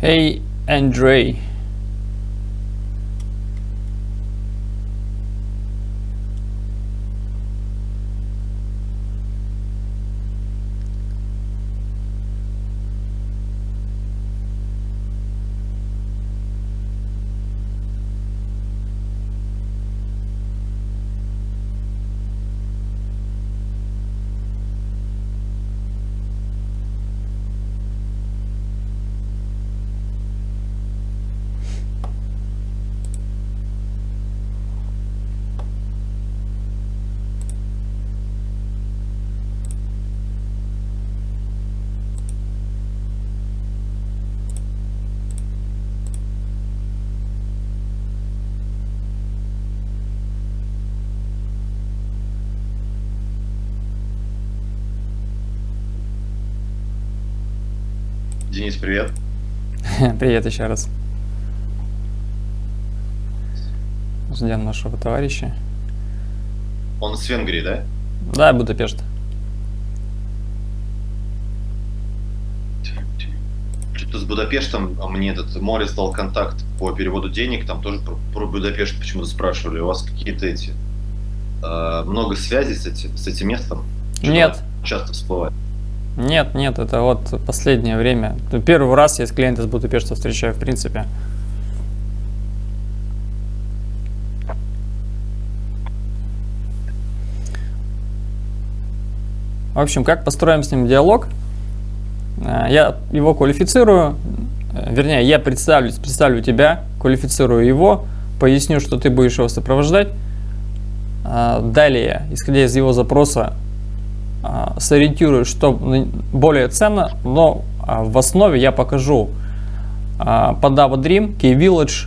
Hey, Andrey. Денис, привет. Привет еще раз. Ждем нашего товарища. Он из Венгрии, да? Да, Будапешт. Что-то с Будапештом, мне этот Морис дал контакт по переводу денег, там тоже про Будапешт почему-то спрашивали. У вас какие-то много связей с этим местом? Нет. Часто всплывает. Нет, это вот последнее время. Первый раз я с клиентом из Будапешта встречаю, в принципе. В общем, как построим с ним диалог? Я его квалифицирую, вернее, я представлю тебя, квалифицирую его, поясню, что ты будешь его сопровождать. Далее, исходя из его запроса, сориентирую, что более ценно, но в основе я покажу Padava Dream, Key Village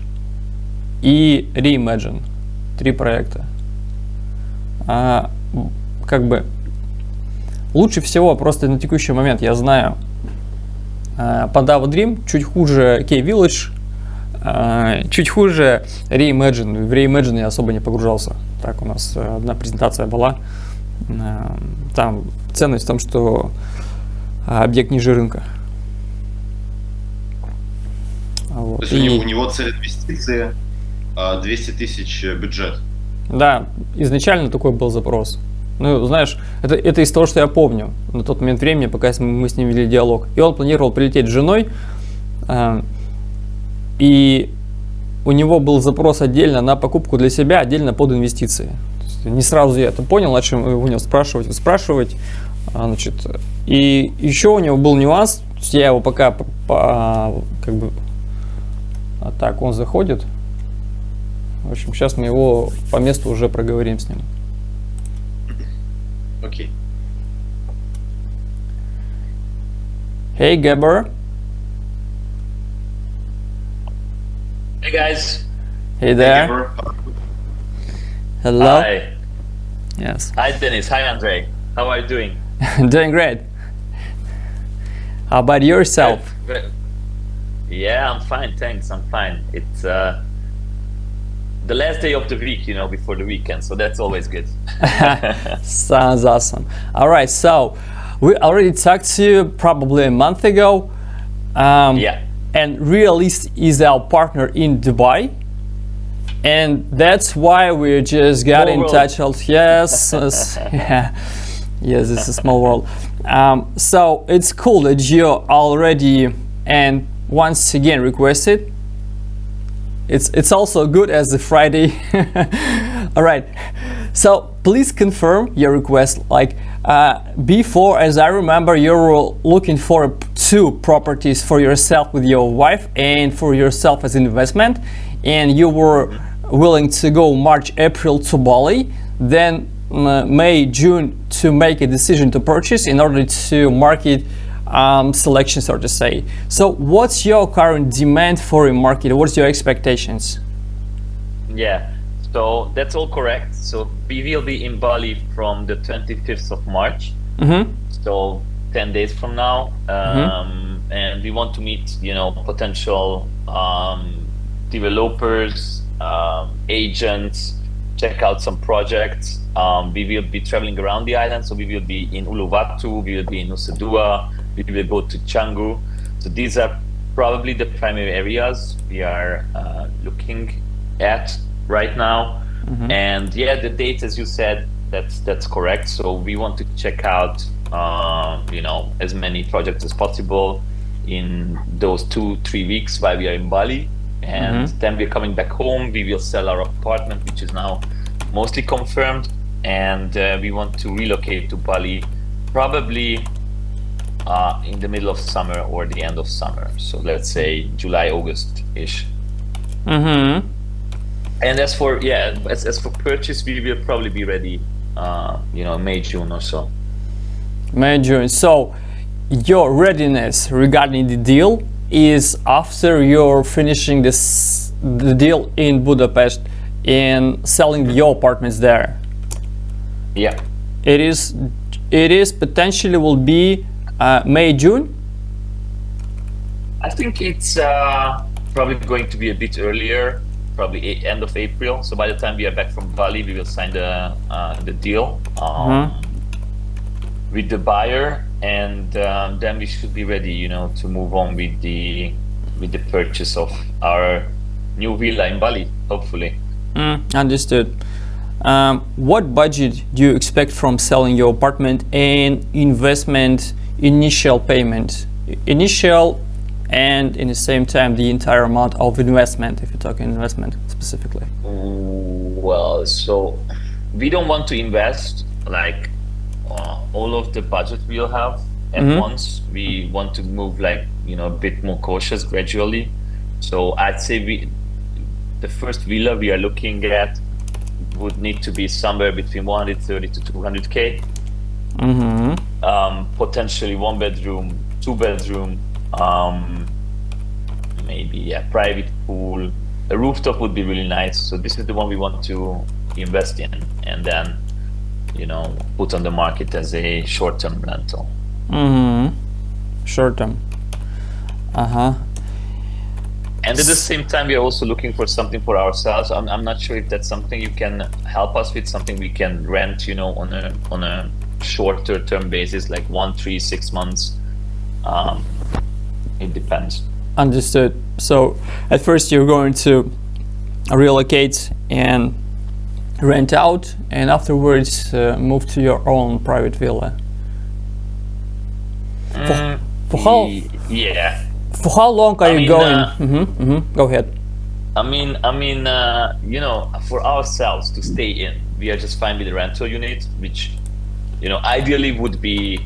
и Reimagine. 3 проекта. Как бы лучше всего просто на текущий момент я знаю Padava Dream, чуть хуже Key Village, чуть хуже Reimagine. В Reimagine я особо не погружался. Так, у нас одна презентация была. Там ценность в том, что объект ниже рынка. Вот. То есть у него цель инвестиции 200 тысяч бюджет. Да, изначально такой был запрос. Ну, знаешь, это из того, что я помню на тот момент времени, пока мы с ним вели диалог. И он планировал прилететь с женой, и у него был запрос отдельно на покупку для себя, отдельно под инвестиции. Не сразу я это понял, начал у него спрашивать, значит, и еще у него был нюанс, я его пока как бы, так, он заходит, в общем, сейчас мы его по месту уже проговорим с ним. Окей. Hey, Gabor. Hey guys. Hey there. Hey, Hello. Hi. Yes. Hi Dennis. Hi Andrey. How are you doing? Doing great. How about yourself? Yeah, I'm fine. Thanks. I'm fine. It's the last day of the week, you know, before the weekend, so that's always good. Sounds awesome. All right, so we already talked to you probably a month ago. Yeah. And Realist is our partner in Dubai. And that's why we just got in touch. Yes, yeah, yes, it's a small world. So it's cool that you already and once again requested. It's also good as a Friday. All right. So please confirm your request. Like before, as I remember, you were looking for 2 properties for yourself with your wife and for yourself as investment, and you were willing to go March, April to Bali, then May, June to make a decision to purchase in order to market selection, so to say. So what's your current demand for a market? What's your expectations? Yeah, so that's all correct. So we will be in Bali from the 25th of March. So 10 days from now. And we want to meet, you know, potential developers, agents, check out some projects. We will be traveling around the island, so we will be in Uluwatu, we will be in Nusa Dua, we will go to Canggu. So these are probably the primary areas we are looking at right now. And yeah, the date, as you said, that's correct. So we want to check out as many projects as possible in those 2-3 weeks while we are in Bali, and then we're coming back home. We will sell our apartment, which is now mostly confirmed, and we want to relocate to Bali probably in the middle of summer or the end of summer. So let's say July, August-ish. And as for purchase, we will probably be ready May, June or so. May, June. So your readiness regarding the deal is after you're finishing the deal in Budapest and selling your apartments there. Yeah. It is potentially will be May, June. I think it's probably going to be a bit earlier, probably end of April. So by the time we are back from Bali, we will sign the deal with the buyer, and then we should be ready, to move on with the purchase of our new villa in Bali, hopefully. Understood. What budget do you expect from selling your apartment and investment initial payment? Initial and in the same time the entire amount of investment, if you're talking investment specifically. Well, so we don't want to invest like all of the budget we'll have at once. We want to move a bit more cautious gradually. So I'd say the first villa we are looking at would need to be somewhere between 130 to 200K. Potentially 1 bedroom, 2 bedroom, maybe a private pool. A rooftop would be really nice. So this is the one we want to invest in, and then put on the market as a short-term rental. Short-term. And at the same time, we are also looking for something for ourselves. I'm not sure if that's something you can help us with, something we can rent, on a shorter term basis, like 1, 3, 6 months. It depends. Understood. So at first you're going to relocate and rent out, and afterwards move to your own private villa. For how long are you going? Go ahead. I mean, for ourselves to stay in, we are just fine with the rental unit, which, ideally would be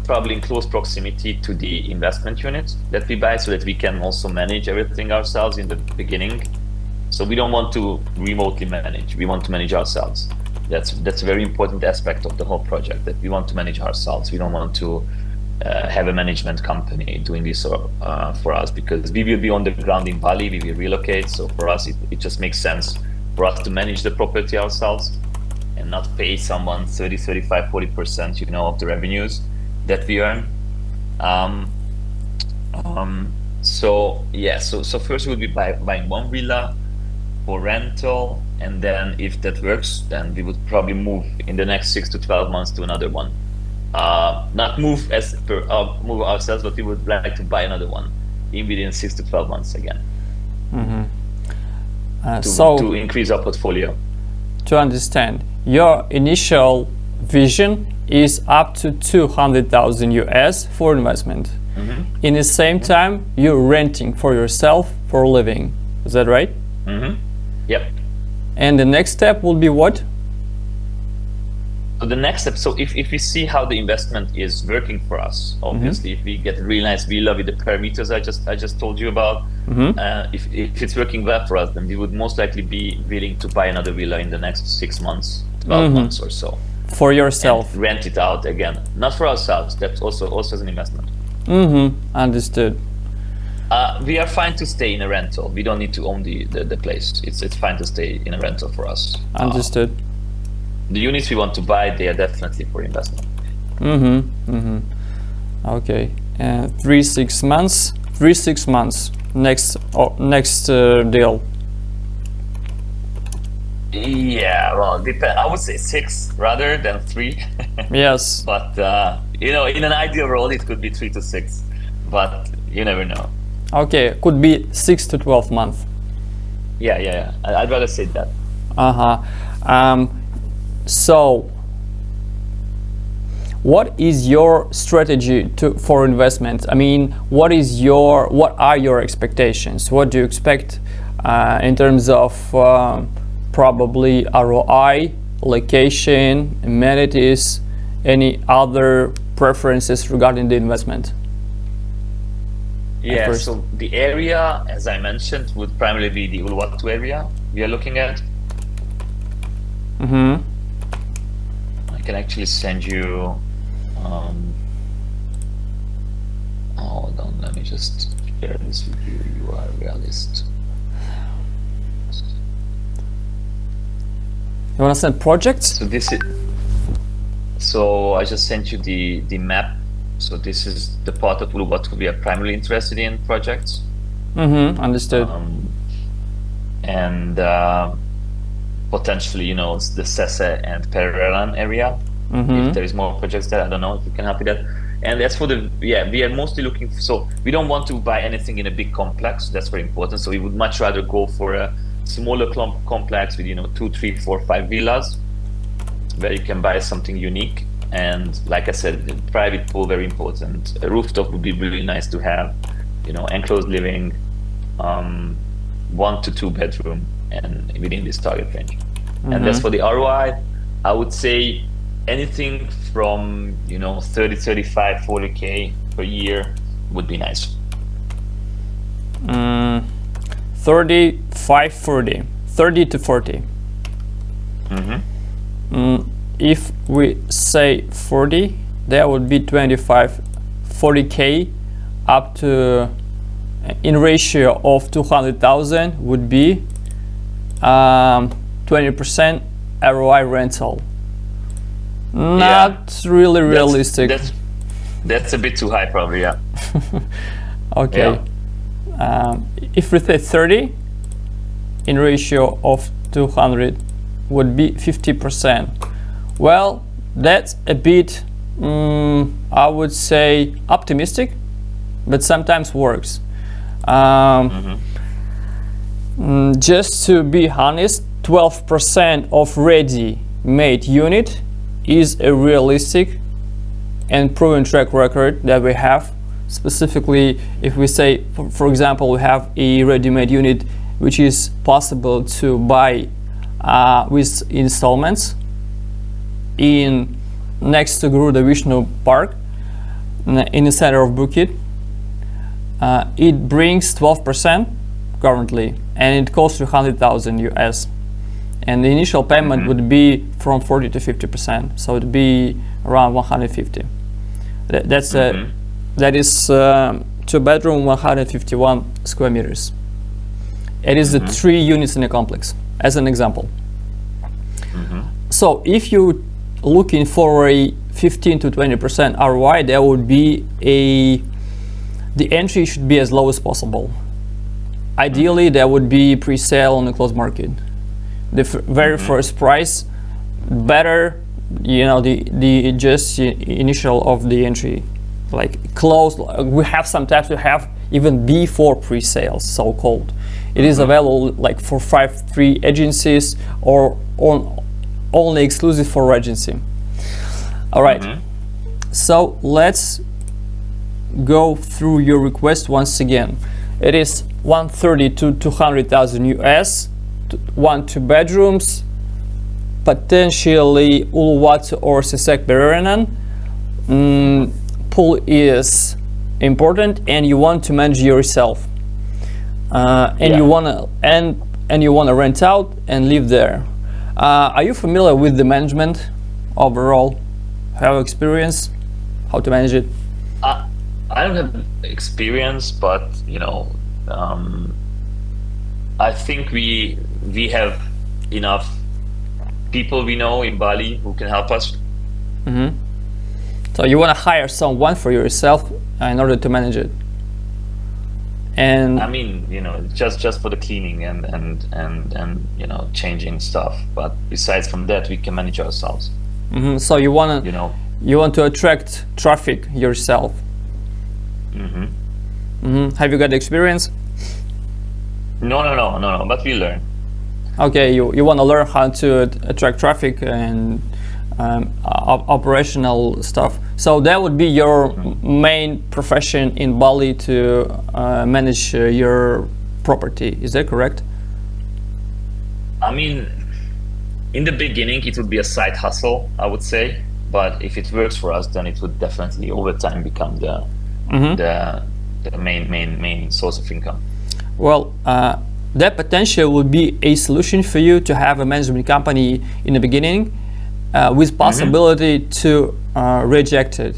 probably in close proximity to the investment unit that we buy, so that we can also manage everything ourselves in the beginning. So we don't want to remotely manage. We want to manage ourselves. That's a very important aspect of the whole project, that we want to manage ourselves. We don't want to have a management company doing this for us, because we will be on the ground in Bali, we will relocate. So for us, it just makes sense for us to manage the property ourselves and not pay someone 30, 35, 40% of the revenues that we earn. So first we'll be buying one villa for rental, and then if that works, then we would probably move in the next 6 to 12 months to another one. Not move move ourselves, but we would like to buy another one within 6 to 12 months again. To increase our portfolio. To understand, your initial vision is up to 200,000 US for investment. In the same time, you're renting for yourself for a living. Is that right? Yep. And the next step will be what? So the next step, so if we see how the investment is working for us, obviously, if we get a really nice villa with the parameters I just told you about, if it's working well for us, then we would most likely be willing to buy another villa in the next 6 months, 12 months or so. For yourself. And rent it out again. Not for ourselves, that's also as an investment. Understood. We are fine to stay in a rental. We don't need to own the place. It's fine to stay in a rental for us. Understood. The units we want to buy, they are definitely for investment. Okay. 3-6 months. 3-6 months. Next deal. Yeah, well, I would say 6 rather than 3. Yes. But in an ideal world, it could be 3 to 6. But you never know. Okay, could be 6 to 12 months. Yeah. I'd rather say that. So, what is your strategy for investment? I mean, what are your expectations? What do you expect in terms of probably ROI, location, amenities, any other preferences regarding the investment? Yeah, so the area, as I mentioned, would primarily be the Uluwatu area we are looking at. Mm-hmm. I can actually send you. Hold on, let me just share this with you. You are a realist. You want to send projects? So this is. So I just sent you the map. So this is the part of Uluwatu we are primarily interested in projects. Mm-hmm. Understood. And potentially, you know, the Sese and Pereran area. Mm-hmm. If there is more projects there, I don't know if you can help with that. And as for we are mostly looking for, so we don't want to buy anything in a big complex. That's very important. So we would much rather go for a smaller complex with, you know, 2, 3, 4, 5 villas where you can buy something unique. And like I said, the private pool, very important. A rooftop would be really nice to have, you know, enclosed living, 1 to 2 bedroom, and within this target range. Mm-hmm. And as for the ROI, I would say anything from, you know, 30, 35, 40K per year would be nice. 35, 40, 30 to 40. Mm-hmm. If we say 40, that would be 25, 40K up to, in ratio of 200,000 would be 20% ROI rental. Not really realistic. That's a bit too high, probably. Yeah. Okay. Yeah. If we say 30, in ratio of 200 would be 50%. Well, that's a bit, I would say, optimistic, but sometimes works. Just to be honest, 12% of ready-made unit is a realistic and proven track record that we have. Specifically, if we say, for example, we have a ready-made unit which is possible to buy with installments in next to Gruda Vishnu Park in the center of Bukit. It brings 12% currently, and it costs 300,000 US. And the initial payment would be from 40 to 50%, so it would be around 150. That is 2 bedroom, 151 square meters. It is the 3 units in a complex, as an example. So if you looking for a 15 to 20% ROI, there would be the entry should be as low as possible. Ideally, there would be pre-sale on the closed market. The very first price, better, you know, the just initial of the entry, like closed. We have sometimes we have even before pre-sales, so-called. It is available like for 5-3 agencies or only exclusive for Regency. All right, so let's go through your request once again. It is 130 to 200,000 US, 1-2 bedrooms, potentially Uluwatu or Sesek Berenan. Pool is important, and you want to manage yourself, and you wanna rent out and live there. Are you familiar with the management overall? Have experience how to manage it? I don't have experience, but you know, I think we have enough people we know in Bali who can help us. So you want to hire someone for yourself in order to manage it? And I mean, you know, just for the cleaning and you know, changing stuff. But besides from that, we can manage ourselves. So you want to, you know, you want to attract traffic yourself. Have you got experience? No, but we learn. Okay, you want to learn how to attract traffic and operational stuff. So that would be your main profession in Bali, to manage your property. Is that correct? I mean, in the beginning, it would be a side hustle, I would say. But if it works for us, then it would definitely over time become the main source of income. Well, that potential would be a solution for you to have a management company in the beginning, with possibility to reject it.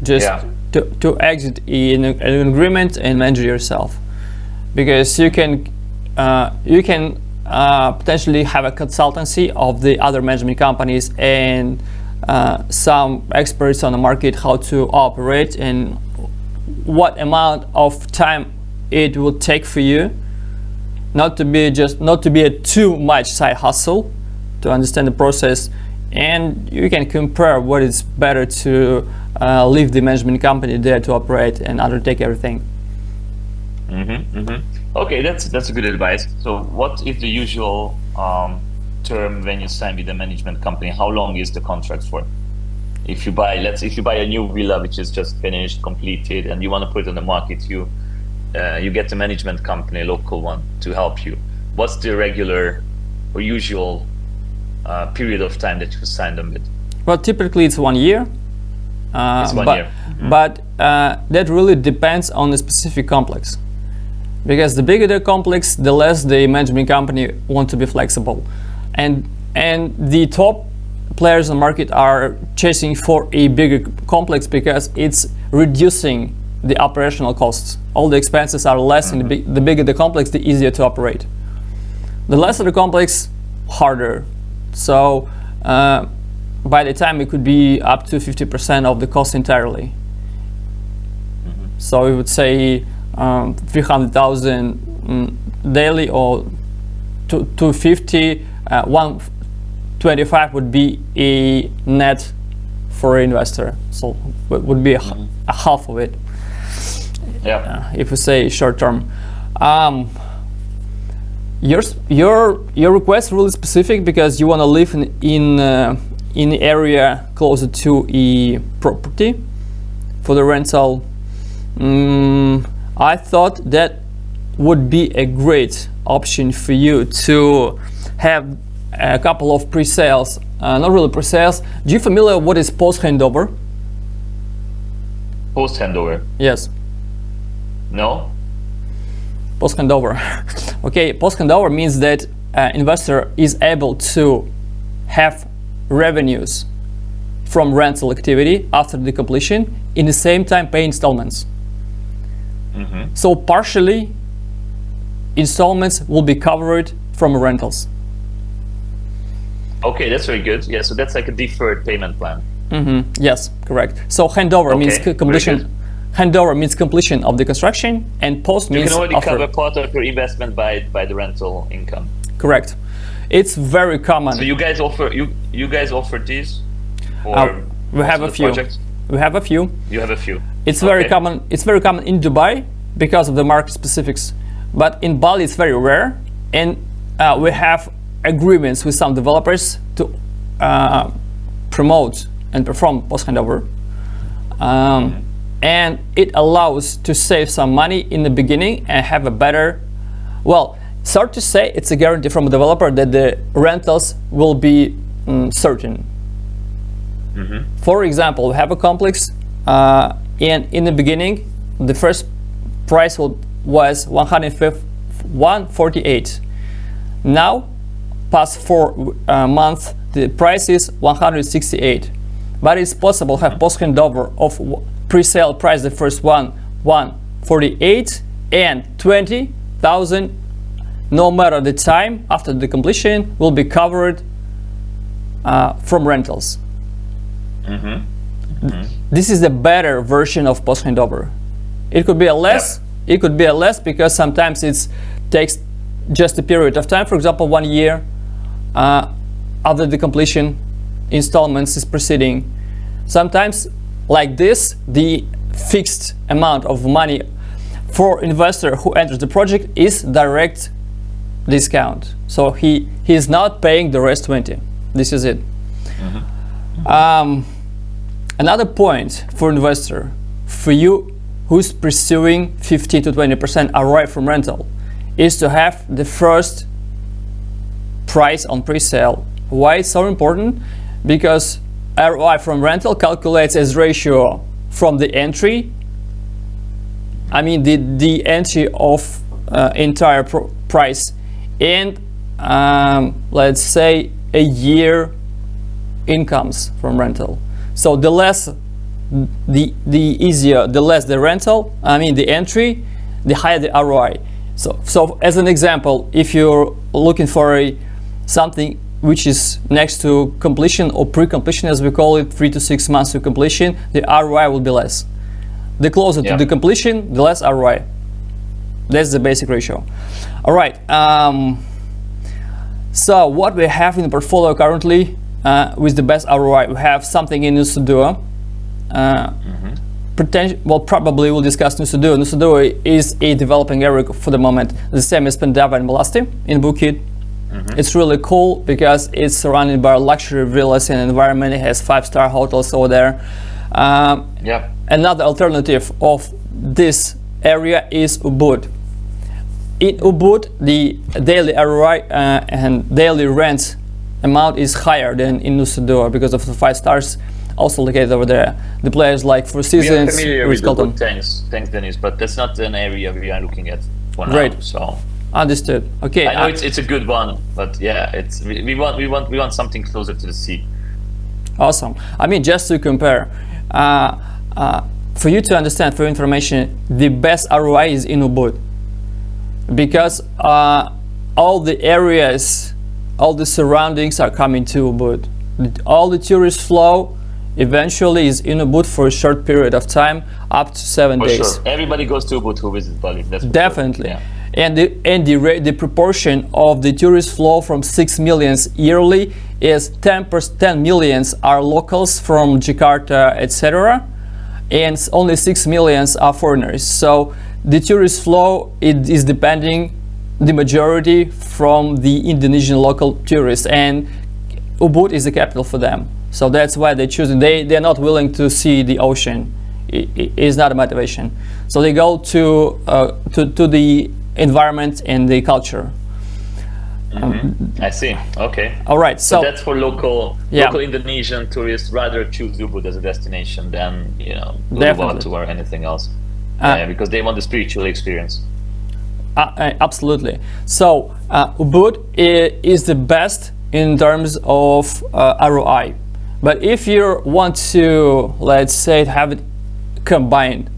Just to exit in an agreement and manage yourself, because you can potentially have a consultancy of the other management companies and some experts on the market how to operate and what amount of time it will take for you, not to be a too much side hustle, to understand the process, and you can compare what is better to leave the management company there to operate and undertake everything. Okay, that's a good advice. So what is the usual term when you sign with the management company? How long is the contract for? If you buy a new villa which is just finished, completed, and you want to put it on the market, you get a management company, a local one, to help you. What's the regular or usual period of time that you sign them with? Well, typically it's 1 year. It's 1 year. But that really depends on the specific complex. Because the bigger the complex, the less the management company want to be flexible. And the top players in the market are chasing for a bigger complex because it's reducing the operational costs. All the expenses are less, and the bigger the complex, the easier to operate. The lesser the complex, harder. So by the time it could be up to 50% of the cost entirely. So we would say 300,000 daily, or 250, 125 would be a net for an investor. So it would be a half of it. If we say short term. Your request really specific because you want to live in the area closer to a property for the rental. I thought that would be a great option for you to have a couple of pre-sales, not really pre-sales. Do you familiar what is post-handover? Post-handover? Yes. No? Post-handover. Okay, post-handover means that investor is able to have revenues from rental activity after the completion in the same time pay installments. So partially installments will be covered from rentals. Okay, that's very good. Yeah, so that's like a deferred payment plan. Yes, correct. So handover means completion. Handover means completion of the construction, and post means you can already offer. cover part of your investment by the rental income. Correct. It's very common. So you guys offer these? Or we have a few. Projects? We have a few. You have a few. It's very common. It's very common in Dubai because of the market specifics, but in Bali it's very rare, and we have agreements with some developers to promote and perform post-handover. And it allows to save some money in the beginning and have a better, well, start to say it's a guarantee from a developer that the rentals will be certain. For example, we have a complex, and in the beginning, the first price was 148. Now, past 4 months, the price is 168. But it's possible to have post-handover of pre-sale price, the first one 148 and 20,000, no matter the time after the completion, will be covered from rentals. This is the better version of post-handover. It could be a less. It could be a less because sometimes it takes just a period of time. For example, 1 year after the completion, installments is proceeding. Sometimes, like this, the fixed amount of money for investor who enters the project is direct discount. So he is not paying the rest 20. This is it. Another point for investor, for you who's pursuing 15 to 20% ROI from rental, is to have the first price on pre-sale. Why it's so important? Because ROI from rental calculates as ratio from the entry, I mean the entry of entire price, and let's say a year incomes from rental. So the less the easier, the less the rental, I mean the entry, the higher the ROI. So as an example, if you're looking for something which is next to completion or pre-completion, as we call it, 3 to 6 months to completion, the ROI will be less. The closer to the completion, the less ROI. That's the basic ratio. All right. So what we have in the portfolio currently with the best ROI, we have something in Nusa Dua. Well, probably we'll discuss Nusa Dua. Nusa Dua is a developing area for the moment, the same as Pendava and Melasti in Bukit. It's really cool because it's surrounded by luxury villas and environment. It has 5-star hotels over there. Another alternative of this area is Ubud. In Ubud, the daily ROI and daily rent amount is higher than in Nusa Dua because of the 5 stars also located over there. The players like Four Seasons, we are familiar with Ubud, thanks Dennis, but that's not an area we are looking at for now. Right. So understood. Okay. I know it's a good one, but yeah, it's we want something closer to the sea. Awesome. I mean, just to compare, for you to understand, for information, the best ROI is in Ubud because all the areas, all the surroundings are coming to Ubud. All the tourist flow eventually is in Ubud for a short period of time, up to 7 days. Sure. Everybody goes to Ubud who visits Bali. That's definitely. Sure. Yeah. And the proportion of the tourist flow from 6 million yearly is 10 million are locals from Jakarta, etc., and only 6 million are foreigners. So the tourist flow is depending the majority from the Indonesian local tourists, and Ubud is the capital for them. So that's why they choose. They're not willing to see the ocean. It is not a motivation. So they go to the environment and the culture. I see. Okay. All right. So that's for local Indonesian tourists. Rather choose Ubud as a destination than Uluwatu or anything else, because they want the spiritual experience. Absolutely. So Ubud is the best in terms of ROI. But if you want to, let's say, have it combined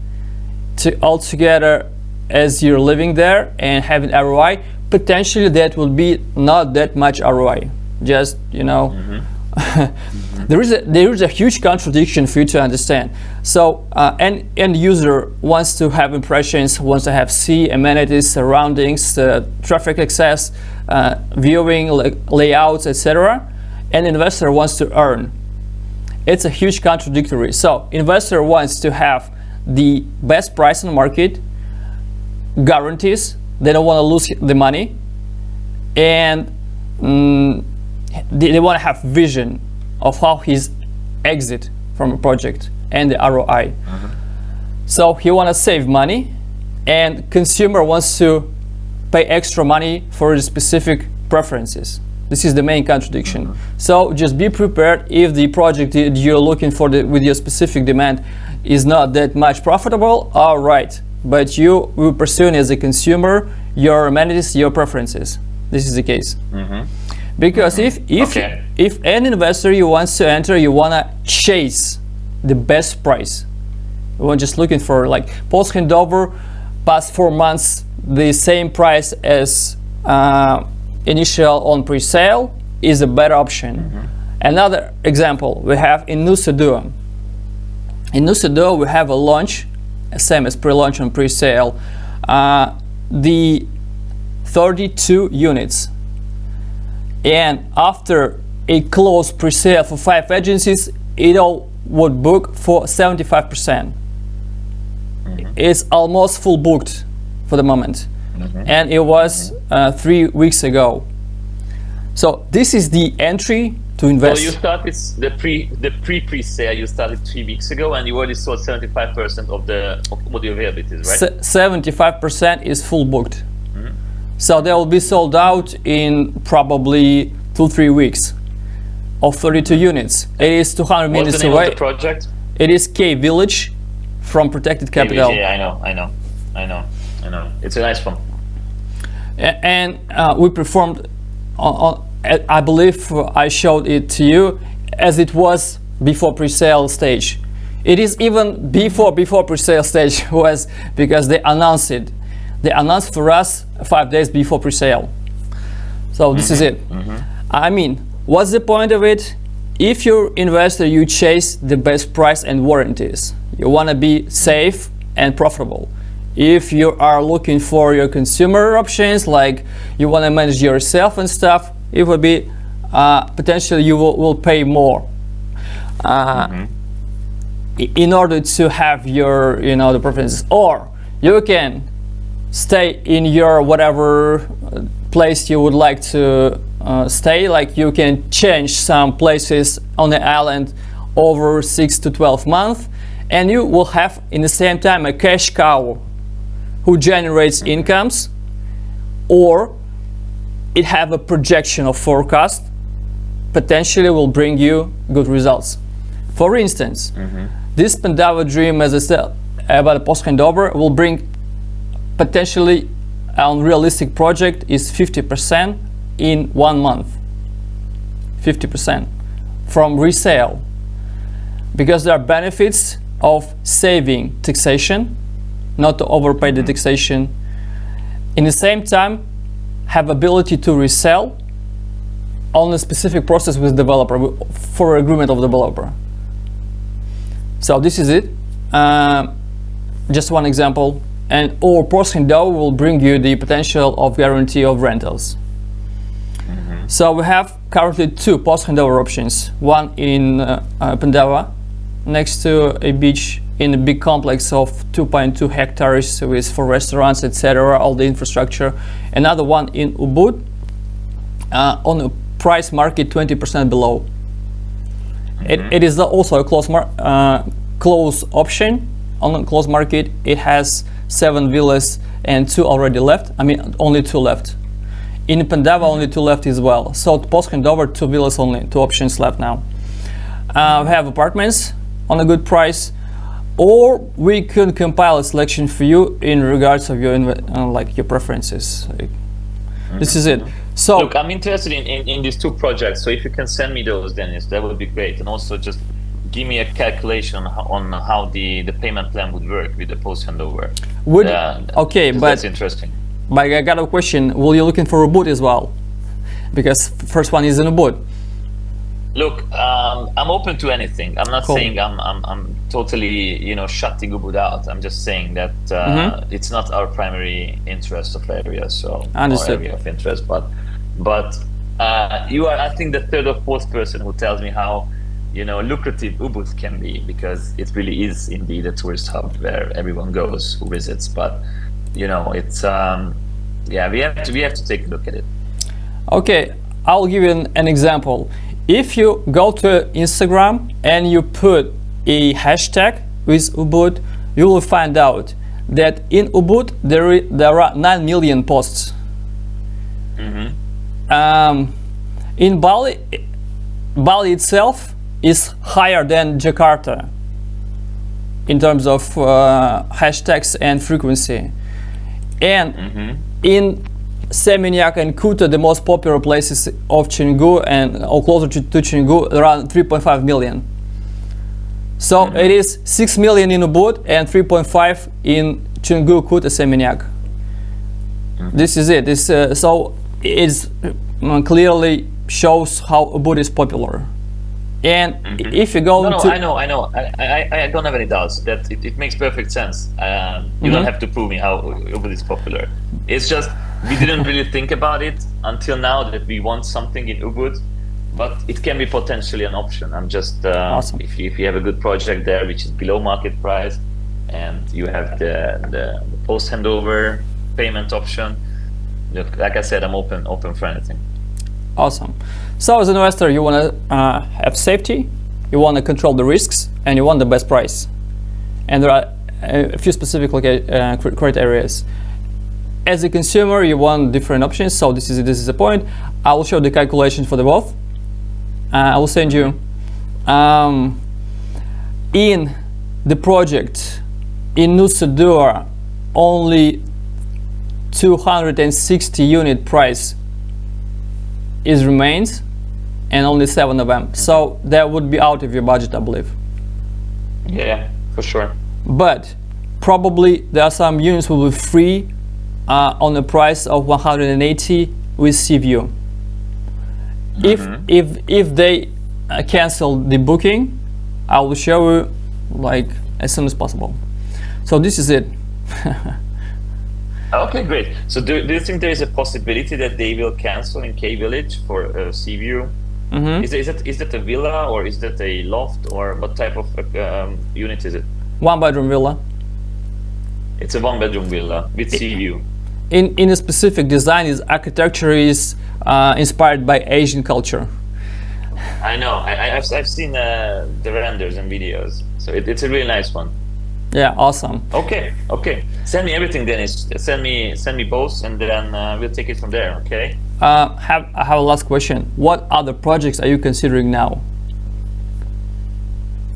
all together as you're living there and having ROI, potentially that will be not that much ROI. Just, there is a huge contradiction for you to understand. So an end user wants to have impressions, wants to have sea, amenities, surroundings, traffic access, viewing, layouts, etc. And investor wants to earn. It's a huge contradictory. So investor wants to have the best price in the market, guarantees, they don't want to lose the money, and they want to have vision of how his exit from a project and the ROI. So he want to save money, and consumer wants to pay extra money for the specific preferences. This is the main contradiction. So just be prepared if the project that you're looking for with your specific demand is not that much profitable. All right, but you will pursue as a consumer your amenities, your preferences. This is the case. Because if an investor you wants to enter, you wanna chase the best price. You want just looking for like post handover, past 4 months, the same price as initial on pre-sale is a better option. Another example we have in Nusa Dua. In Nusa Dua we have a launch, same as pre-launch and pre-sale, the 32 units. And after a closed pre-sale for 5 agencies, it all would book for 75%. is almost full booked for the moment, and it was 3 weeks ago. So this is the entry to invest. So you started the pre-sale. You started 3 weeks ago, and you already sold 75% of what the availability is, right? 75% is full booked. So they will be sold out in probably 2-3 weeks of 32 units. It is 200 What's minutes the name away. of the project? It is K Village from Protected Capital. Yeah, I know. It's a nice one. And we performed I believe I showed it to you as it was before pre-sale stage. It is even before pre-sale stage was because they announced it. They announced for us 5 days before pre-sale. So this is it. I mean, what's the point of it? If you're investor, you chase the best price and warranties. You want to be safe and profitable. If you are looking for your consumer options, like you want to manage yourself and stuff, it will be potentially you will pay more in order to have your the preferences. Or you can stay in your whatever place you would like to stay. Like you can change some places on the island over 6 to 12 months, and you will have in the same time a cash cow who generates incomes, or it have a projection of forecast, potentially will bring you good results. For instance, this Pandava dream, as I said, about a post handover, will bring potentially an realistic project is 50% in 1 month. 50% from resale, because there are benefits of saving taxation, not to overpay the taxation. In the same time, have ability to resell on a specific process with developer for agreement of developer. So this is it. Just one example. And or post handover will bring you the potential of guarantee of rentals. So we have currently 2 post handover options. One in Pandava, next to a beach in a big complex of 2.2 hectares with for restaurants, etc., all the infrastructure. Another one in Ubud on a price market 20% below. It is also a close option. On a closed market, it has 7 villas and 2 already left. I mean, only 2 left. In Pandava, only 2 left as well. So post handover, 2 villas only, 2 options left now. We have apartments on a good price, or we could compile a selection for you in regards of your like your preferences. This is it. So look, I'm interested in these 2 projects. So if you can send me those, Dennis, that would be great. And also just give me a calculation on how the payment plan would work with the post handover. Okay, but that's interesting. But I got a question. Will you looking for Ubud as well? Because first one is in Ubud. Look, I'm open to anything. I'm not Cool. saying I'm totally shutting Ubud out. I'm just saying that it's not our primary interest of area, so Understood. or area of interest. But you are, I think, the 3rd or 4th person who tells me how lucrative Ubud can be, because it really is indeed a tourist hub where everyone goes who visits. But it's we have to take a look at it. Okay, I'll give you an example. If you go to Instagram and you put a hashtag with Ubud, you will find out that in Ubud there are 9 million posts. In Bali itself is higher than Jakarta in terms of hashtags and frequency. And in Seminyak and Kuta, the most popular places of Canggu or closer to Canggu, around 3.5 million. So it is 6 million in Ubud and 3.5 in Canggu, Kuta, Seminyak. This is it. So it clearly shows how Ubud is popular. And if you go to... I know. I don't have any doubts that it makes perfect sense. You don't have to prove me how Ubud is popular. It's just we didn't really think about it until now that we want something in Ubud, but it can be potentially an option. I'm just Awesome. if you have a good project there which is below market price, and you have the post handover payment option. Look, like I said, I'm open for anything. Awesome. So as an investor, you want to have safety, you want to control the risks, and you want the best price. And there are a few specific criteria. As a consumer, you want different options. So this is the point. I will show the calculation for the both. I will send you in the project in Nusador only 260 unit price is remains, and only 7 of them. So that would be out of your budget, I believe. Yeah, for sure. But probably there are some units will be free on the price of 180 with sea view. If they cancel the booking, I will show you like as soon as possible. So this is it. Okay, great. So do you think there is a possibility that they will cancel in K Village for sea view? Is it a villa, or is that a loft, or what type of unit is it? 1-bedroom villa. It's a 1-bedroom villa with sea view. In a specific design, its architecture is inspired by Asian culture. I know. I've seen the renders and videos. So it's a really nice one. Yeah, awesome. Okay. Send me everything, Dennis. Send me both, and then we'll take it from there. Okay. I have a last question. What other projects are you considering now?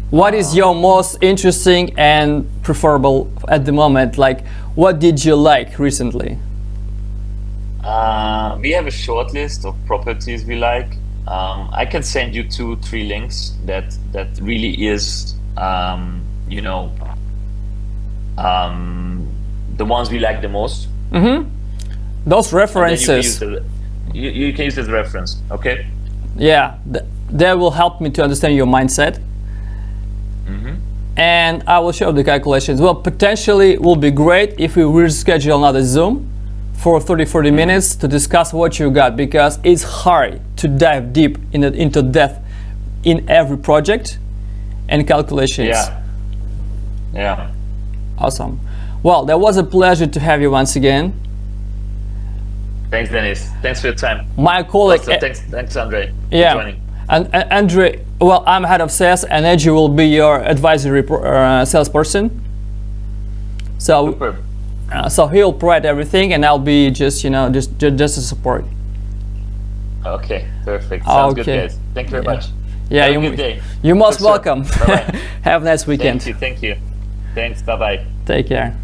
What is your most interesting and preferable at the moment? Like, what did you like recently? We have a short list of properties we like. I can send you 2-3 links that really is, the ones we like the most. Those references. You can use this reference, okay? Yeah, that will help me to understand your mindset. And I will show the calculations. Well, potentially it will be great if we reschedule another Zoom for 30-40 minutes to discuss what you got, because it's hard to dive deep into depth in every project and calculations. Yeah. Awesome. Well, that was a pleasure to have you once again. Thanks, Dennis. Thanks for your time. My colleague. Also, thanks, Andrey, for joining. And Andrey, well, I'm head of sales, and Andrey will be your advisory salesperson. So, Superb. So he'll provide everything, and I'll be just a support. Okay, perfect. Sounds good, guys. Thank you very much. Yeah, have a good day. You're most welcome. Bye-bye. Have a nice weekend. Thank you. Thanks. Bye-bye. Take care.